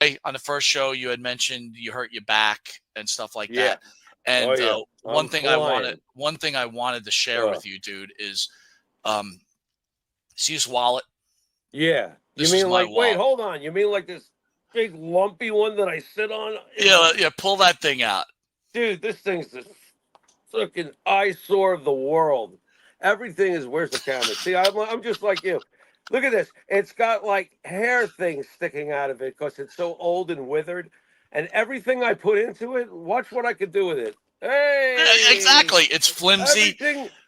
way, on the first show, you had mentioned you hurt your back and stuff like that. And one thing I wanted to share with you, dude, is see this wallet? Yeah. You mean like, wait, hold on. You mean like this big lumpy one that I sit on? Yeah, pull that thing out. Dude, this thing's the fucking eyesore of the world. Everything is, where's the camera? See, I'm just like you. Look at this. It's got like hair things sticking out of it because it's so old and withered. And everything I put into it, watch what I could do with it. Hey! Yeah, exactly. It's flimsy.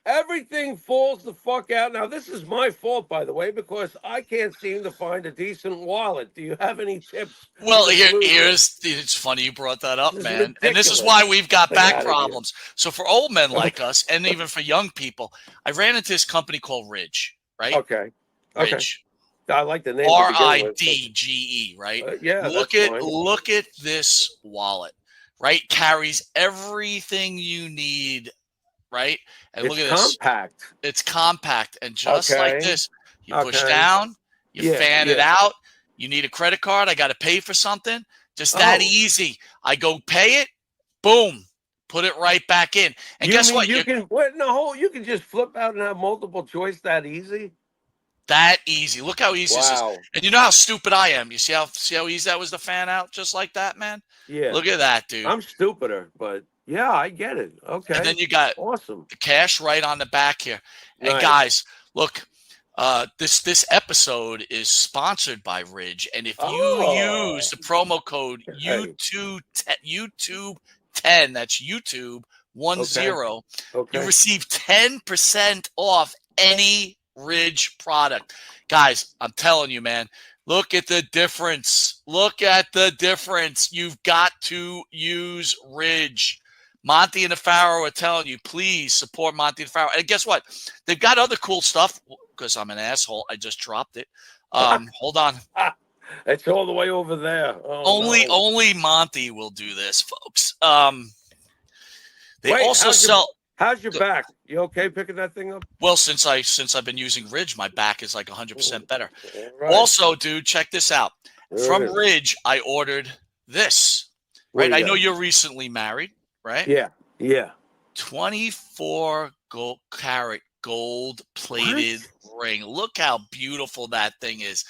Everything falls the fuck out. Now, this is my fault, by the way, because I can't seem to find a decent wallet. Do you have any tips? Well, it's funny you brought that up, man. Ridiculous. And this is why we've got back problems. So for old men like us, and even for young people, I ran into this company called Ridge, right? Okay. Ridge. I like the name. RIDGE, right? Yeah. Look at this wallet, right? Carries everything you need, right? And look at this. It's compact. And just like this, you push down, you fan it out. You need a credit card. I got to pay for something. Just that easy. I go pay it. Boom. Put it right back in. And guess what? You can just flip out and have multiple choice that easy? That easy. Look how easy this is. And you know how stupid I am. You see how easy that was to fan out just like that, man? Yeah. Look at that, dude. I'm stupider, but yeah, I get it. Okay. And then you got the cash right on the back here. And guys, look, this episode is sponsored by Ridge. And if you use the promo code YouTube10, that's YouTube 10, you receive 10% off any Ridge product. Guys, I'm telling you, man, look at the difference. You've got to use Ridge. Monte and the Pharaoh are telling you, please support Monte the Pharaoh. And guess what? They've got other cool stuff. Because I'm an asshole, I just dropped it. Hold on. It's all the way over there. Only Monte will do this, folks. They also sell. How's your back? You okay picking that thing up? Well, since I've been using Ridge, my back is like 100% better. Right. Also, dude, check this out. From Ridge, I ordered this. Right, I know you're recently married, right? Yeah. 24-karat gold-plated ring. Look how beautiful that thing is.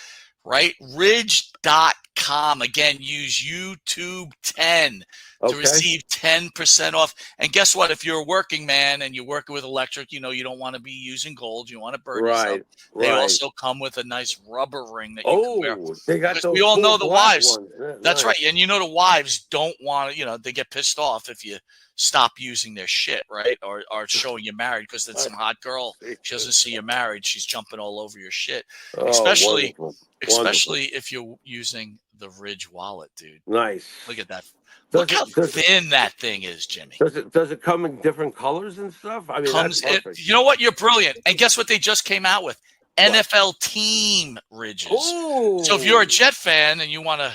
Right, Ridge.com. Again, use YouTube 10 to receive 10% off. And guess what? If you're a working man and you're working with electric, you don't want to be using gold. You want to burn yourself. They also come with a nice rubber ring that you can wear. They got those. We all know the wives. That's nice. right. And the wives don't want to, they get pissed off if you stop using their shit, right? Or showing you married because it's some hot girl. She doesn't see you married. She's jumping all over your shit. Especially if you're using the Ridge wallet, dude. Nice. Look at that. Look how thin that thing is, Jimmy. Does it come in different colors and stuff? I mean, you know what? You're brilliant. And guess what they just came out with? NFL team Ridges. Ooh. So if you're a Jet fan and you want to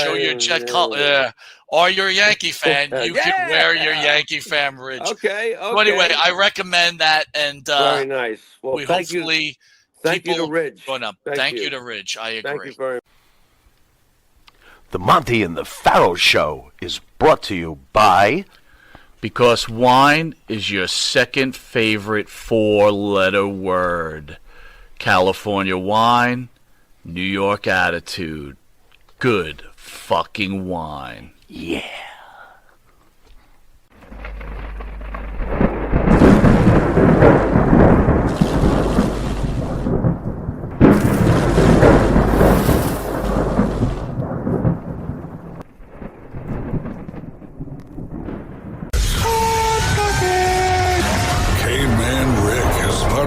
show your Jet color, or you're a Yankee fan, you can wear your Yankee fan Ridge. Okay. So anyway, I recommend that. And very nice. Well, thank you to Ridge. Thank you to Ridge. I agree. Thank you very much. The Monte and the Pharaoh Show is brought to you by... Because wine is your second favorite four-letter word. California wine, New York attitude. Good fucking wine. Yeah.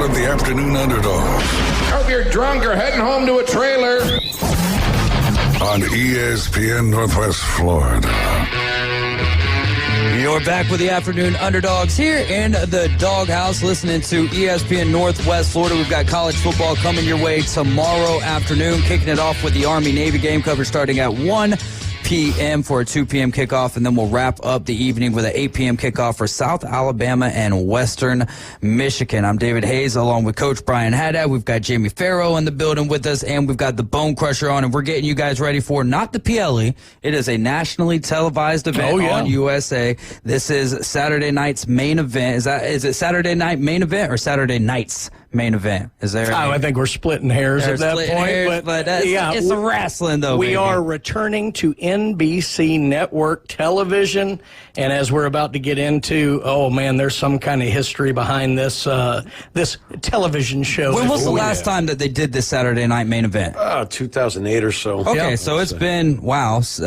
The afternoon underdog. Hope you're drunk or heading home to a trailer. On ESPN Northwest Florida. You're back with the afternoon underdogs here in the doghouse listening to ESPN Northwest Florida. We've got college football coming your way tomorrow afternoon, kicking it off with the Army-Navy game coverage starting at 1. p.m. for a 2 p.m. kickoff, and then we'll wrap up the evening with an 8 p.m. kickoff for South Alabama and Western Michigan. I'm David Hayes, along with Coach Brian Haddad. We've got Jamie Farrow in the building with us, and we've got the Bone Crusher on, and we're getting you guys ready for not the PLE. It is a nationally televised event on USA. This is Saturday night's main event. Is it Saturday night main event or Saturday night's main event? Is there? I think we're splitting hairs at that point. But it's wrestling, though. We are returning to NBC network television, and as we're about to get into, oh man, there's some kind of history behind this this television show. When was the last time that they did this Saturday night main event? 2008 or so. Okay, so it's been almost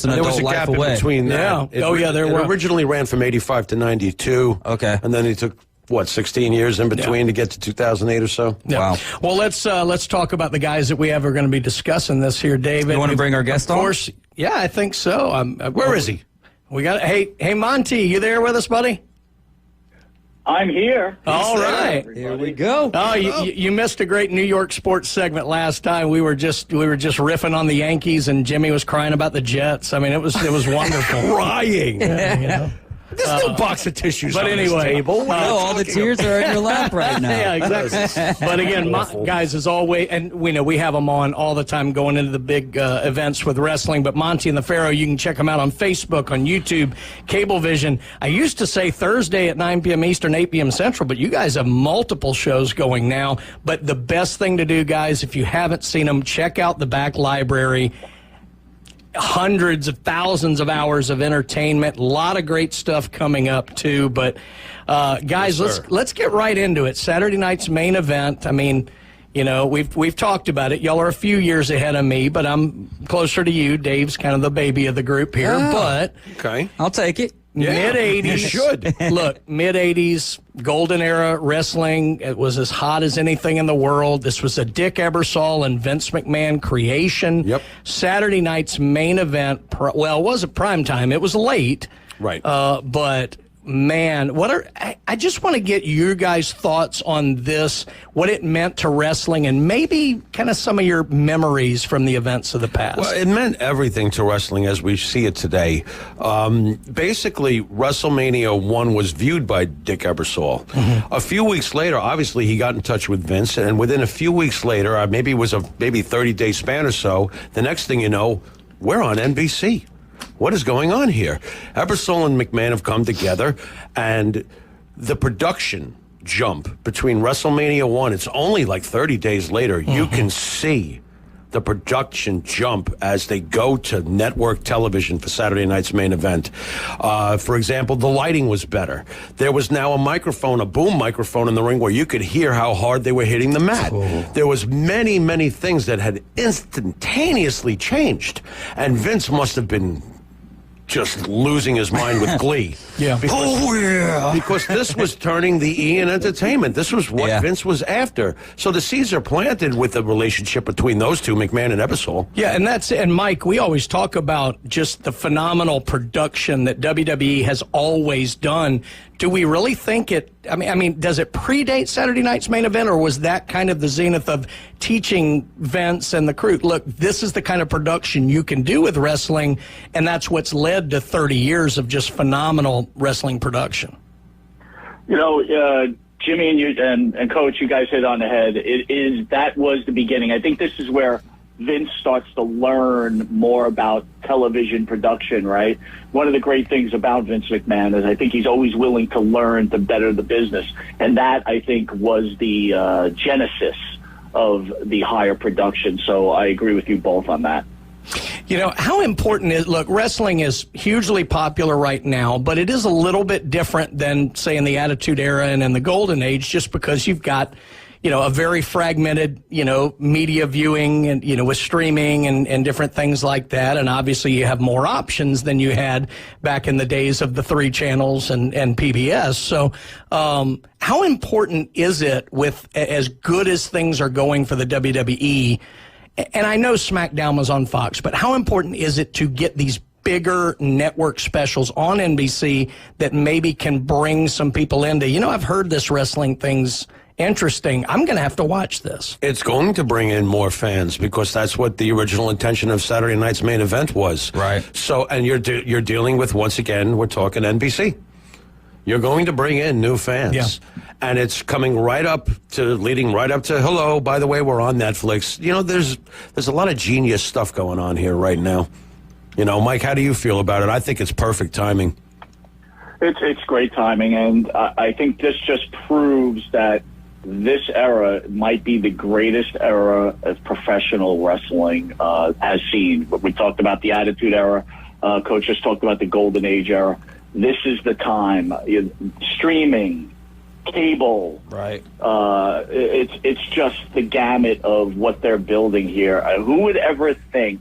an adult life away. In between that. There were. Originally ran from 85 to 92. Okay, and then he took 16 years in between to get to 2008 or so. Yeah. Wow. Well, let's talk about the guys that we are going to be discussing this here, David. You want to bring our guest on? Of course. Yeah, I think so. Where is he? We got. Hey, Monte, you there with us, buddy? I'm here. All right. Here we go. Oh, you missed a great New York sports segment last time. We were just riffing on the Yankees, and Jimmy was crying about the Jets. I mean, it was wonderful. Crying. Yeah, you know. There's no box of tissues but on anyway, this table. All the tears are in your lap right now. Yeah, exactly. But again, guys, as always, and we have them on all the time going into the big events with wrestling. But Monte and the Pharaoh, you can check them out on Facebook, on YouTube, Cablevision. I used to say Thursday at 9 p.m. Eastern, 8 p.m. Central, but you guys have multiple shows going now. But the best thing to do, guys, if you haven't seen them, check out the back library. Hundreds of thousands of hours of entertainment, a lot of great stuff coming up too. But guys, let's get right into it. Saturday night's main event. I mean, you know, we've talked about it. Y'all are a few years ahead of me, but I'm closer to you. Dave's kind of the baby of the group here. Oh, but okay, I'll take it. Mid-'80s. You should. Look, mid-'80s, golden era wrestling. It was as hot as anything in the world. This was a Dick Ebersol and Vince McMahon creation. Yep. Saturday night's main event, it wasn't prime time. It was late. Right. But, man, I just want to get your guys' thoughts on this, what it meant to wrestling, and maybe kind of some of your memories from the events of the past. Well, it meant everything to wrestling as we see it today. Basically, WrestleMania 1 was viewed by Dick Ebersol. Mm-hmm. A few weeks later, obviously, he got in touch with Vince, and within a few weeks later, maybe it was a 30-day span or so, the next thing you know, we're on NBC. What is going on here? Ebersol and McMahon have come together, and the production jump between WrestleMania 1, it's only like 30 days later, you can see the production jump as they go to network television for Saturday night's main event. For example, the lighting was better. There was now a boom microphone in the ring where you could hear how hard they were hitting the mat. Cool. There was many, many things that had instantaneously changed, and Vince must have been just losing his mind with glee. Yeah. Because this was turning the E in entertainment. This was what Vince was after. So the seeds are planted with the relationship between those two, McMahon and Ebersol. Yeah, and Mike, we always talk about just the phenomenal production that WWE has always done. Do we really think it, I mean, does it predate Saturday night's main event, or was that kind of the zenith of teaching Vince and the crew, look, this is the kind of production you can do with wrestling, and that's what's led to 30 years of just phenomenal wrestling production? You know, Jimmy and you and Coach, you guys hit on the head. That was the beginning. I think this is where Vince starts to learn more about television production, right? One of the great things about Vince McMahon is I think he's always willing to learn to better the business. And that, I think, was the genesis of the higher production. So I agree with you both on that. You know, how important is, look, wrestling is hugely popular right now, but it is a little bit different than, say, in the Attitude Era and in the Golden Age, just because you've got, you know, a very fragmented, you know, media viewing and, you know, with streaming and different things like that. And obviously you have more options than you had back in the days of the 3 channels and PBS. So how important is it, with as good as things are going for the WWE, and I know SmackDown was on Fox, but how important is it to get these bigger network specials on NBC that maybe can bring some people into, you know, I've heard this wrestling thing's interesting. I'm going to have to watch this. It's going to bring in more fans because that's what the original intention of Saturday night's main event was. Right. So, and you're dealing with, once again, we're talking NBC. You're going to bring in new fans. Yeah. And it's coming leading right up to, hello, by the way, we're on Netflix. You know, there's a lot of genius stuff going on here right now. You know, Mike, how do you feel about it? I think it's perfect timing. It's great timing, and I think this just proves that this era might be the greatest era of professional wrestling has seen. We talked about the Attitude Era. Coach just talked about the Golden Age era. This is the time. Streaming, cable. Right. It's just the gamut of what they're building here. Who would ever think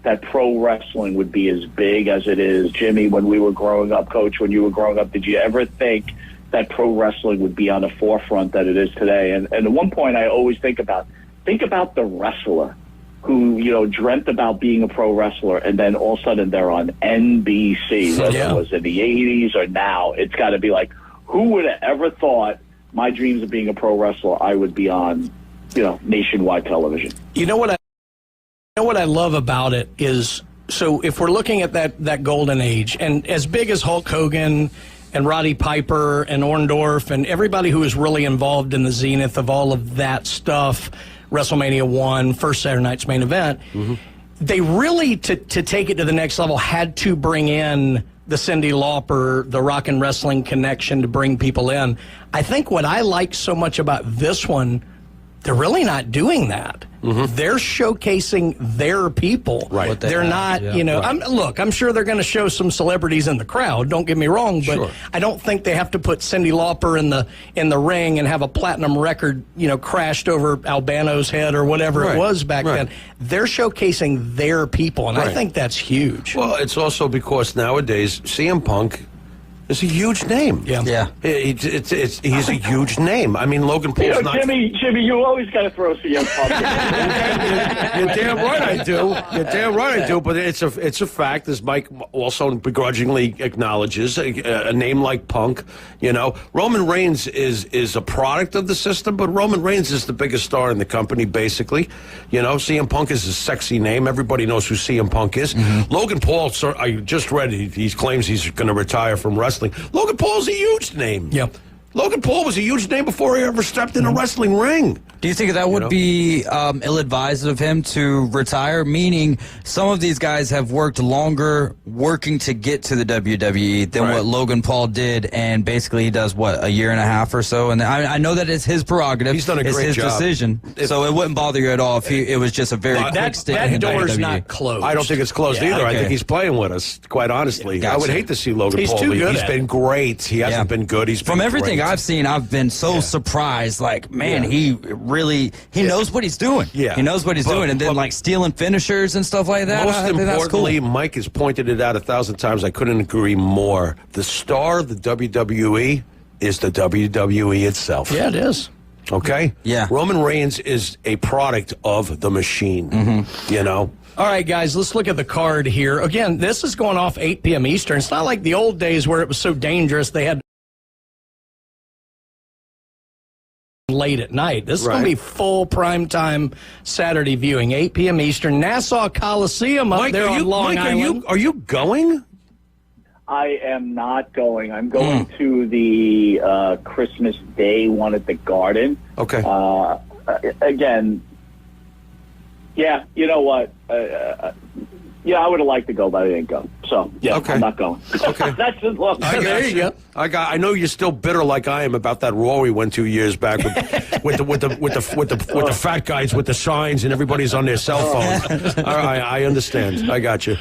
that pro wrestling would be as big as it is? Jimmy, when we were growing up, Coach, when you were growing up, did you ever think that pro wrestling would be on the forefront that it is today? And at one point I always think about the wrestler who, you know, dreamt about being a pro wrestler, and then all of a sudden they're on NBC, whether it was in the 80s or now. It's got to be like, who would have ever thought my dreams of being a pro wrestler, I would be on, you know, nationwide television? You know what I love about it is, so if we're looking at that golden age, and as big as Hulk Hogan and Roddy Piper and Orndorff and everybody who was really involved in the zenith of all of that stuff, WrestleMania 1, first Saturday night's main event, they really, to take it to the next level, had to bring in the Cyndi Lauper, the Rock and Wrestling connection to bring people in. I think what I like so much about this one, they're really not doing that. They're showcasing their people. Right. They're not, you know, I'm sure they're going to show some celebrities in the crowd, don't get me wrong, but I don't think they have to put Cyndi Lauper in the ring and have a platinum record, you know, crashed over Albano's head or whatever it was back then. They're showcasing their people, and I think that's huge. Well, it's also because nowadays CM Punk is a huge name. Yeah. He's a huge name. I mean, Logan Paul's not... Jimmy, you always got to throw CM Punk. You're damn right I do. You're damn right I do. But it's a fact, as Mike also begrudgingly acknowledges. A name like Punk, you know, Roman Reigns is a product of the system, but Roman Reigns is the biggest star in the company, basically. You know, CM Punk is a sexy name. Everybody knows who CM Punk is. Logan Paul, I just read he claims he's going to retire from wrestling. Logan Paul's a huge name. Yep. Logan Paul was a huge name before he ever stepped in a wrestling ring. Do you think that would be ill-advised of him to retire? Meaning, some of these guys have worked longer working to get to the WWE than what Logan Paul did, and basically he does, what, a year and a half or so? And I know that it's his prerogative. He's done a great job. It's his decision. So it wouldn't bother you at all if it was just a very quick stint in that door's WWE. not closed. I don't think it's closed either. I think he's playing with us, quite honestly. I would hate to see Logan Paul leave. He's been great. He hasn't been good. He's been From everything great. I've seen, I've been so surprised. Like, man, he really knows what he's doing. Yeah. He knows what he's doing. And then, like, stealing finishers and stuff like that. Most importantly, cool. Mike has pointed it out 1,000 times. I couldn't agree more. The star of the WWE is the WWE itself. Yeah, it is. Okay? Yeah. Roman Reigns is a product of the machine. You know? All right, guys, let's look at the card here. Again, this is going off 8 p.m. Eastern. It's not like the old days where it was so dangerous they had late at night. This is going to be full primetime Saturday viewing, 8 p.m. Eastern. Nassau Coliseum up there on Long Island. Are you going? I am not going. I'm going to the Christmas Day one at the Garden. Okay. Again, yeah, you know what? Yeah, I would have liked to go, but I didn't go. So, yeah, I'm not going. Okay. That's just look. There you go. I know you're still bitter like I am about that Raw we went 2 years back with the fat guys with the signs and everybody's on their cell phones. All right, I understand. I got you.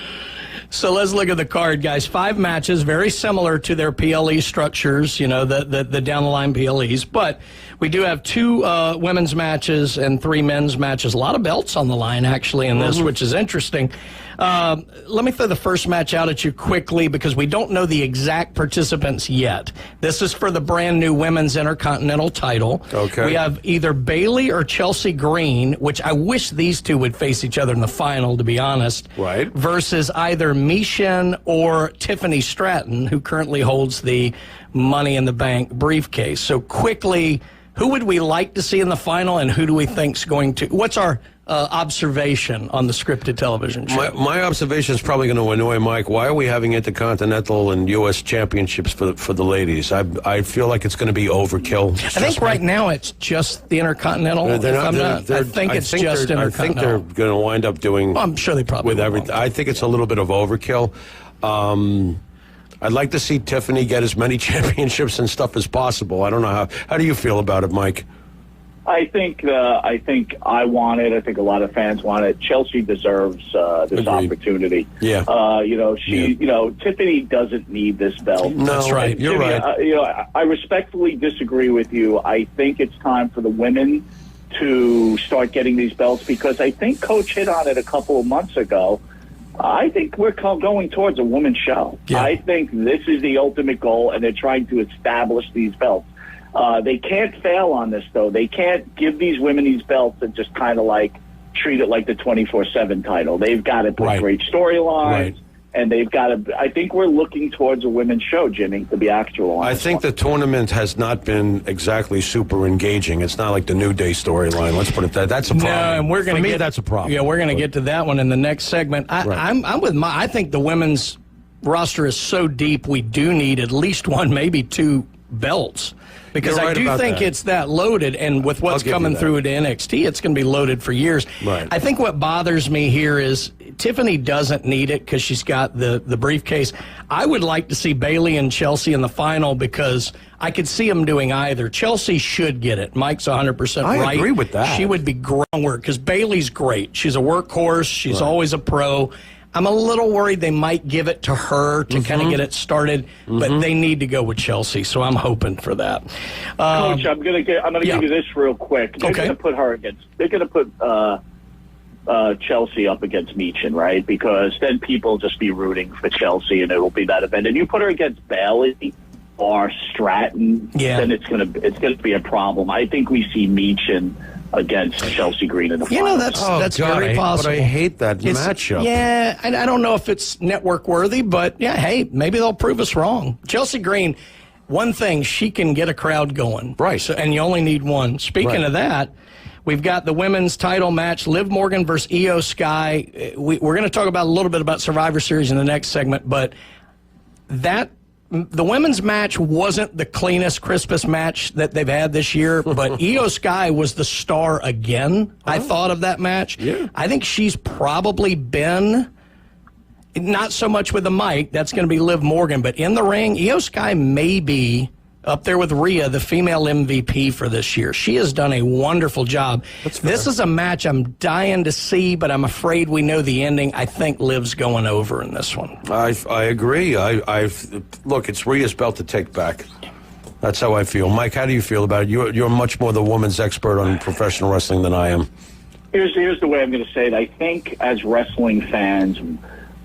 So let's look at the card, guys. 5 matches, very similar to their PLE structures, you know, the down-the-line PLEs. But we do have 2 women's matches and 3 men's matches. A lot of belts on the line, actually, in this, which is interesting. Let me throw the first match out at you quickly because we don't know the exact participants yet. This is for the brand-new Women's Intercontinental title. Okay. We have either Bayley or Chelsea Green, which I wish these two would face each other in the final, to be honest. Right. Versus either Mishin or Tiffany Stratton, who currently holds the Money in the Bank briefcase. So quickly, Who would we like to see in the final, and who do we think's going to? What's our observation on the scripted television show? My observation is probably going to annoy Mike. Why are we having Intercontinental and U.S. championships for the ladies? I feel like it's going to be overkill. I think right now it's just the Intercontinental. I think it's just Intercontinental. I think they're going to wind up doing. Well, I'm sure they probably with everything. I think it's a little bit of overkill. I'd like to see Tiffany get as many championships and stuff as possible. I don't know how do you feel about it, Mike? I think I want it. I think a lot of fans want it. Chelsea deserves this opportunity. Yeah. Tiffany doesn't need this belt. No, that's right. You're right. I respectfully disagree with you. I think it's time for the women to start getting these belts because I think Coach hit on it a couple of months ago. I think we're going towards a women's show. Yeah. I think this is the ultimate goal, and they're trying to establish these belts. They can't fail on this, though. They can't give these women these belts and just kind of like treat it like the 24/7 title. They've got to put great storylines, and they've got to. I think we're looking towards a women's show, Jimmy, to be actual. I think the tournament has not been exactly super engaging. It's not like the New Day storyline. Let's put it that. That's a problem. No, and we're going to that's a problem. Yeah, we're going to get to that one in the next segment. I'm with I think the women's roster is so deep. We do need at least one, maybe two belts. Because I do think it's that loaded, and with what's coming through to NXT, it's going to be loaded for years. Right. I think what bothers me here is Tiffany doesn't need it because she's got the briefcase. I would like to see Bayley and Chelsea in the final because I could see them doing either. Chelsea should get it. Mike's 100% right. I agree with that. She would be groundwork because Bayley's great. She's a workhorse. She's always a pro. I'm a little worried they might give it to her to kind of get it started, but they need to go with Chelsea, so I'm hoping for that. Coach, I'm gonna give you this real quick. They're gonna put her against. They're gonna put Chelsea up against Meechin, right? Because then people just be rooting for Chelsea, and it'll be that event. And you put her against Bayley or Stratton, then it's gonna be a problem. I think we see Meechin against Chelsea Green in the final. That's very possible. But I hate that matchup. Yeah, I don't know if it's network worthy, but hey, maybe they'll prove us wrong. Chelsea Green, one thing, she can get a crowd going. Right. So, and you only need one. Speaking of that, we've got the women's title match, Liv Morgan versus Io Sky. We're going to talk about a little bit about Survivor Series in the next segment, but the women's match wasn't the cleanest, crispest match that they've had this year, but Io Sky was the star again, I thought, of that match. Yeah. I think she's probably been, not so much with the mic, that's going to be Liv Morgan, but in the ring, Io Sky may be up there with Rhea, the female MVP for this year. She has done a wonderful job. This is a match I'm dying to see, but I'm afraid we know the ending. I think Liv's going over in this one. I agree. Look, it's Rhea's belt to take back. That's how I feel. Mike, how do you feel about it? You're much more the woman's expert on professional wrestling than I am. Here's the way I'm going to say it. I think as wrestling fans,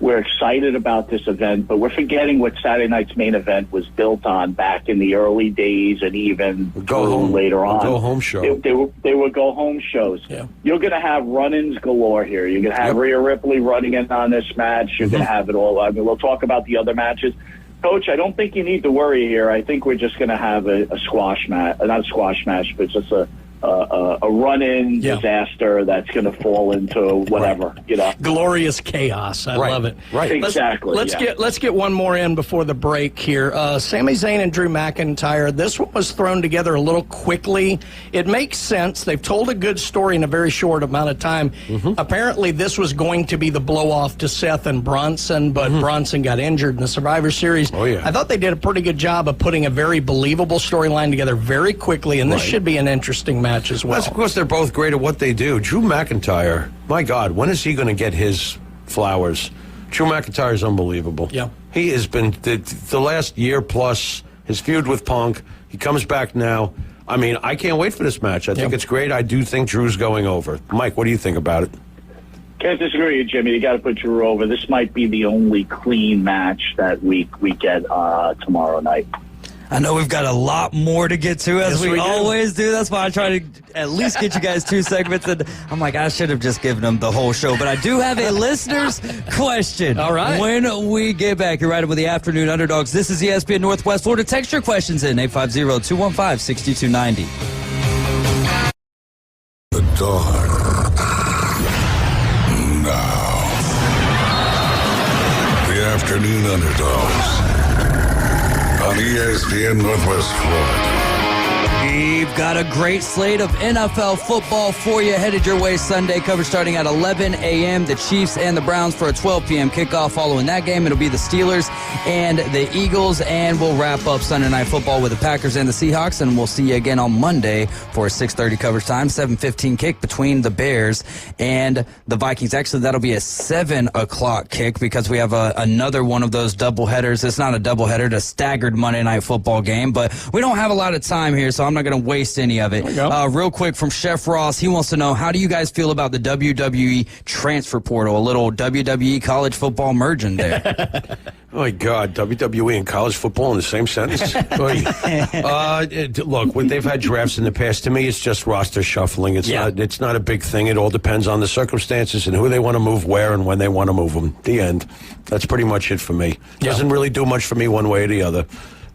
we're excited about this event, but we're forgetting what Saturday night's main event was built on back in the early days and even later on. Go-home show. They were go-home shows. Yeah. You're going to have run-ins galore here. You're going to have Rhea Ripley running in on this match. You're going to have it all. I mean, we'll talk about the other matches. Coach, I don't think you need to worry here. I think we're just going to have a squash match. Not a squash match, but just a run-in disaster that's going to fall into whatever, glorious chaos. I love it. Right, exactly. Let's get one more in before the break here. Sami Zayn and Drew McIntyre. This one was thrown together a little quickly. It makes sense. They've told a good story in a very short amount of time. Apparently, this was going to be the blow-off to Seth and Bronson, but Bronson got injured in the Survivor Series. Oh yeah. I thought they did a pretty good job of putting a very believable storyline together very quickly, and this should be an interesting match as well. That's because they're both great at what they do. Drew McIntyre, my God, when is he going to get his flowers? Drew McIntyre is unbelievable. Yeah. He has been, the last year plus, his feud with Punk, he comes back now. I mean, I can't wait for this match. I think it's great. I do think Drew's going over. Mike, what do you think about it? Can't disagree with Jimmy. You got to put Drew over. This might be the only clean match that we get tomorrow night. I know we've got a lot more to get to, as we always do. That's why I try to at least get you guys 2 segments. And I'm like, I should have just given them the whole show. But I do have a listener's question. All right. When we get back, you're riding with the Afternoon Underdogs. This is ESPN Northwest Florida. Text your questions in 850-215-6290. dawn. Now, the afternoon underdogs on ESPN Northwest Florida. We've got a great slate of NFL football for you headed your way Sunday. Coverage starting at 11 a.m. The Chiefs and the Browns for a 12 p.m. kickoff. Following that game, it'll be the Steelers and the Eagles. And we'll wrap up Sunday Night Football with the Packers and the Seahawks. And we'll see you again on Monday for a 6:30 coverage time. 7:15 kick between the Bears and the Vikings. Actually, that'll be a 7 o'clock kick because we have another one of those doubleheaders. It's not a doubleheader, it's a staggered Monday Night Football game. But we don't have a lot of time here, so I'm not going to waste any of it. Real quick from Chef Ross, he wants to know, how do you guys feel about the WWE transfer portal? A little WWE college football merging there. Oh, my God, WWE and college football in the same sentence? Look, when they've had drafts in the past, to me, it's just roster shuffling. It's not a big thing. It all depends on the circumstances and who they want to move where and when they want to move them. The end. That's pretty much it for me. Doesn't really do much for me one way or the other.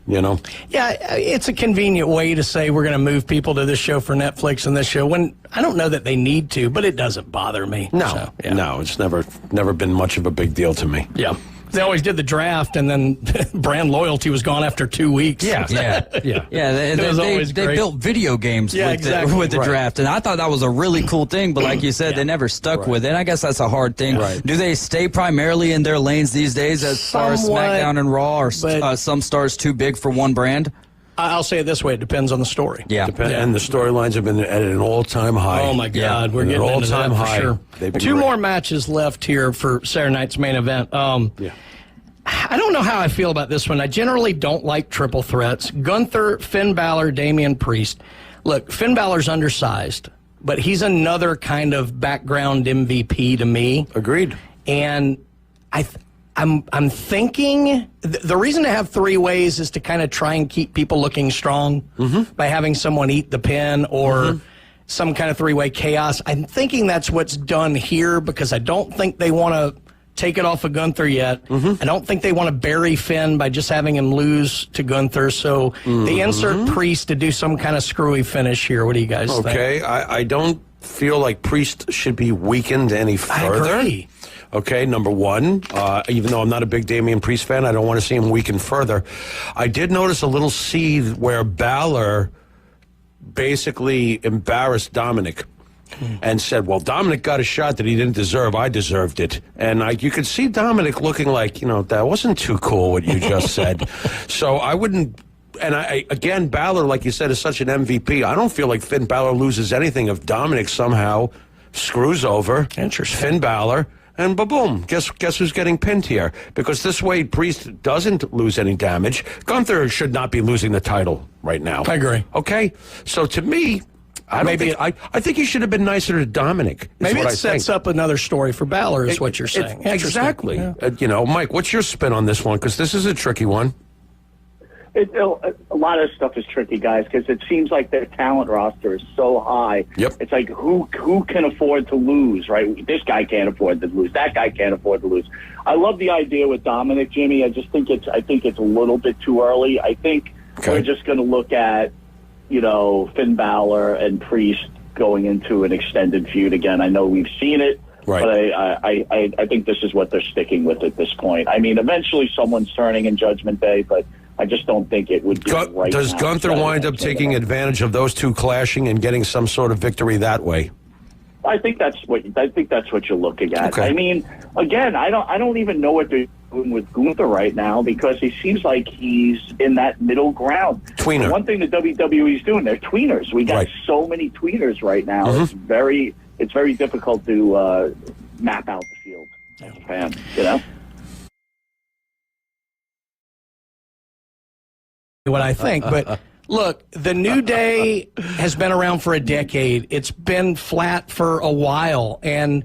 You know? Yeah, it's a convenient way to say we're going to move people to this show for Netflix and this show when I don't know that they need to, but it doesn't bother me. No, no, it's never been much of a big deal to me. Yeah. They always did the draft, and then brand loyalty was gone after 2 weeks. They built video games with the draft, and I thought that was a really cool thing, but like you said, they never stuck with it. I guess that's a hard thing. Right. Do they stay primarily in their lanes these days as far as SmackDown and Raw, or some stars too big for one brand? I'll say it this way: it depends on the story. And the storylines have been at an all-time high. Oh my God, we're getting into that for sure. Two more matches left here for Saturday night's main event. I don't know how I feel about this one. I generally don't like triple threats. Gunther, Finn Balor, Damian Priest. Look, Finn Balor's undersized, but he's another kind of background MVP to me. Agreed. And I'm thinking the reason to have three ways is to kind of try and keep people looking strong by having someone eat the pin or some kind of three-way chaos. I'm thinking that's what's done here because I don't think they want to take it off of Gunther yet. I don't think they want to bury Finn by just having him lose to Gunther. So they insert Priest to do some kind of screwy finish here. What do you guys think? Okay, I don't feel like Priest should be weakened any further. I agree. Okay, number one, even though I'm not a big Damian Priest fan, I don't want to see him weaken further. I did notice a little seed where Balor basically embarrassed Dominic and said, well, Dominic got a shot that he didn't deserve. I deserved it. And you could see Dominic looking like, that wasn't too cool what you just said. So I wouldn't. And again, Balor, like you said, is such an MVP. I don't feel like Finn Balor loses anything if Dominic somehow screws over Finn Balor. And boom, guess who's getting pinned here? Because this way Priest doesn't lose any damage. Gunther should not be losing the title right now. I agree. Okay? So to me, I think he should have been nicer to Dominic. Maybe it sets up another story for Balor is what you're saying. Exactly. Yeah. Mike, what's your spin on this one? Because this is a tricky one. A lot of stuff is tricky, guys, because it seems like their talent roster is so high. Yep. It's like who can afford to lose, right? This guy can't afford to lose. That guy can't afford to lose. I love the idea with Dominic, Jimmy. I think it's a little bit too early. I think we're just going to look at, Finn Balor and Priest going into an extended feud again. I know we've seen it. Right. But I think this is what they're sticking with at this point. I mean, eventually someone's turning in Judgment Day, but I just don't think it would be right. Does Gunther wind up taking advantage of those two clashing and getting some sort of victory that way? I think that's what you're looking at. Okay. I mean, again, I don't even know what they're doing with Gunther right now because he seems like he's in that middle ground. Tweener. The one thing the WWE is doing, they're tweeners. We got so many tweeners right now. It's very difficult to map out the field as a fan. What I think, but look, the New Day has been around for a decade. It's been flat for a while, and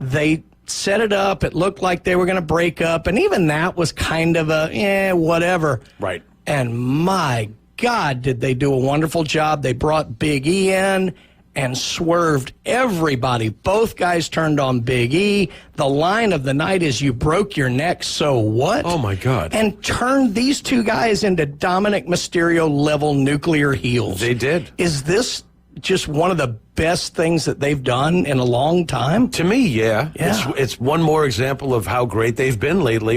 they set it up. It looked like they were going to break up, and even that was kind of a whatever. Right. And my God, did they do a wonderful job? They brought Big E in and swerved everybody. Both guys turned on Big E. The line of the night is you broke your neck, so what? Oh, my God. And turned these two guys into Dominic Mysterio-level nuclear heels. They did. Is this just one of the best things that they've done in a long time? To me, yeah. It's one more example of how great they've been lately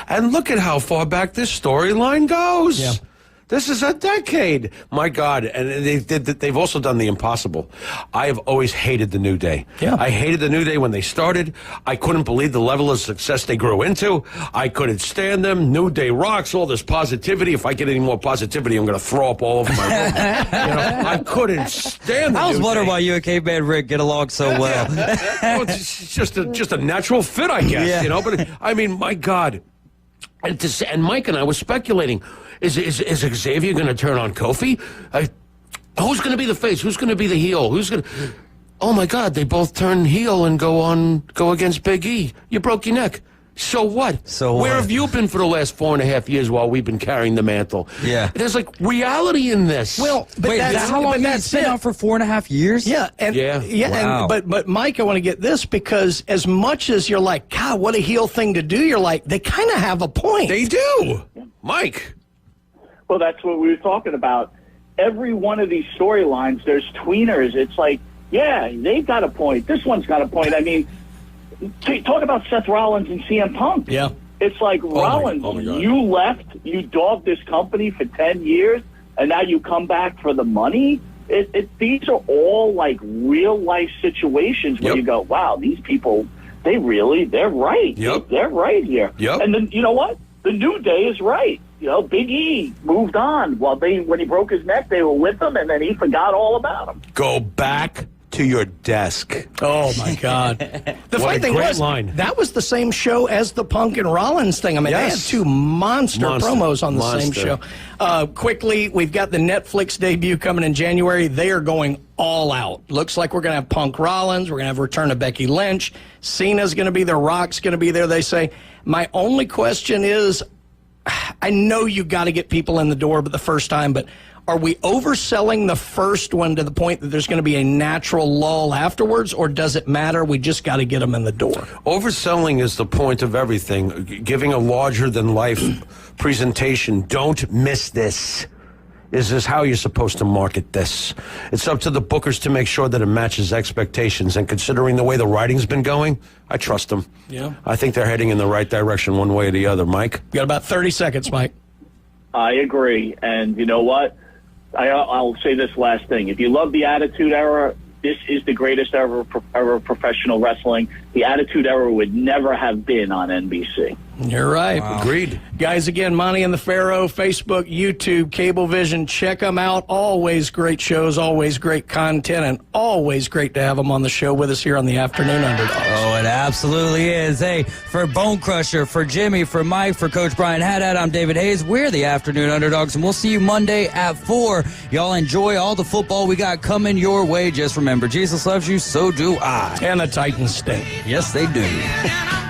and look at how far back this storyline goes. Yeah. This is a decade. My God. And they've also done the impossible. I have always hated the New Day. Yeah. I hated the New Day when they started. I couldn't believe the level of success they grew into. I couldn't stand them. New Day rocks, all this positivity. If I get any more positivity, I'm going to throw up all over my room. I couldn't stand the I was New wondering Day. why you and K-Man Rick get along so well. Well, it's just a natural fit, I guess. Yeah. But I mean, my God. And Mike and I were speculating: is Xavier going to turn on Kofi? Who's going to be the face? Who's going to be the heel? Who's going to? Oh my God! They both turn heel and go against Big E. You broke your neck. So what? Where have you been for the last 4.5 years while we've been carrying the mantle? Yeah. There's like reality in this. Well, but Wait, how long has it been out for 4.5 years? Yeah, Wow. But Mike, I want to get this because as much as you're like, God, what a heel thing to do, you're like, they kind of have a point. They do, Mike. Well, that's what we were talking about. Every one of these storylines, there's tweeners. It's like, yeah, they've got a point. This one's got a point. I mean, talk about Seth Rollins and CM Punk. Yeah. It's like, Rollins, my God. you left, you dogged this company for 10 years, and now you come back for the money? These are all like real life situations where you go, wow, these people, they're right. Yep. They're right here. Yep. And then, you know what? The New Day is right. Big E moved on. When he broke his neck, they were with him, and then he forgot all about him. Go back to your desk. Oh my God! The funny thing was, that was the same show as the Punk and Rollins thing. I mean, they had two monster promos on the same show. Quickly, we've got the Netflix debut coming in January. They are going all out. Looks like we're going to have Punk Rollins. We're going to have a return of Becky Lynch. Cena's going to be there. Rock's going to be there. They say. My only question is, I know you got to get people in the door, but the first time, but. Are we overselling the first one to the point that there's going to be a natural lull afterwards, or does it matter? We just got to get them in the door. Overselling is the point of everything. Giving a larger-than-life presentation. Don't miss this. Is this how you're supposed to market this? It's up to the bookers to make sure that it matches expectations. And considering the way the writing's been going, I trust them. Yeah. I think they're heading in the right direction one way or the other. Mike? You got about 30 seconds, Mike. I agree. And you know what? I'll say this last thing. If you love the Attitude Era, this is the greatest ever professional wrestling. The Attitude Era would never have been on NBC. You're right. Wow. Agreed. Guys, again, Monte and the Pharaoh, Facebook, YouTube, Cablevision. Check them out. Always great shows, always great content, and always great to have them on the show with us here on the Afternoon Underdogs. Oh, it absolutely is. Hey, for Bone Crusher, for Jimmy, for Mike, for Coach Brian Haddad, I'm David Hayes. We're the Afternoon Underdogs, and we'll see you Monday at 4. Y'all enjoy all the football we got coming your way. Just remember, Jesus loves you, so do I. And the Titans stink. Yes, they do.